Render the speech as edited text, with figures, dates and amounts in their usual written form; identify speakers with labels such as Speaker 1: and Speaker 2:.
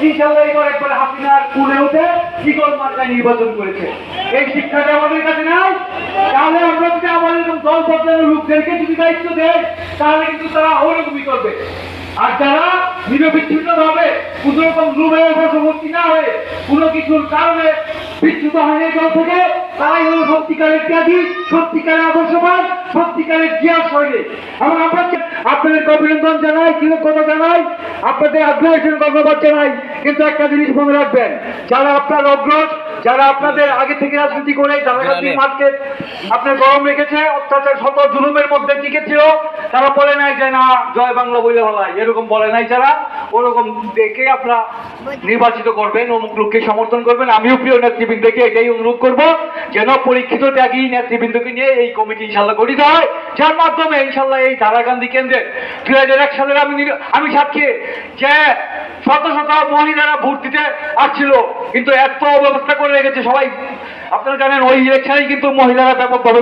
Speaker 1: ইনশাআল্লাহ এবার একবার হাসিনার কুলে উঠে ইগল মার্কায় নির্বাচন করেছে। এই শিক্ষাটা আমাদের কাছে নাই। তাহলে আমরা যদি আমাদের দল বদলানোর লোকদেরকে যদি দায়িত্ব দেয় তাহলে কিন্তু তারা ওরকমই করবে। আর যারা নিরবিচ্ছিন্ন ভাবে কোন রকম রুমে বশবর্তী না হয়ে কোনো কিছুর কারণে বিচ্যুত হয়নি দল থেকে, তারাই হলো সত্যিকারের ত্যাগী, সত্যিকারের আদর্শবান, সত্যিকারের জিয়া সৈনিক। এবং আমরা আপনাদেরকে অভিনন্দন জানাই, কৃতজ্ঞতা জানাই, আপনাদের আগ্রহের ধন্যবাদ জানাই। কিন্তু একটা জিনিস মনে রাখবেন, যারা আপনার অগ্রজ, যারা আপনাদের আগে থেকে রাজনীতি করে ধারাগান্ধীর মাঠকে আপনার গরম রেখেছে, অত্যাচার শত জুলুমের মধ্যে টিকেছিল, তারা বলে নাই যে না জয় বাংলা বলে বলাই, এরকম বলে নাই। যারা ওরকম দেখে আপনারা নির্বাচিত করবেন, অমুক লোককে সমর্থন করবেন। আমিও প্রিয় নেতৃবৃন্দকে এটাই অনুরোধ করব, যেন পরীক্ষিত ত্যাগী নেতৃবৃন্দকে নিয়ে এই কমিটি ইনশাল্লাহ গঠিত হয়, যার মাধ্যমে ইনশাল্লাহ এই ধারাগান্ধী কেন্দ্রে 2001 সালের আমি সাক্ষী যে শত শত মহিলারা ভোট দিতে আসছিল, কিন্তু এত অব্যবস্থা করে রেখেছে সবাই। আপনারা জানেন ওই ইলেকশনে কিন্তু মহিলারা ব্যাপকভাবে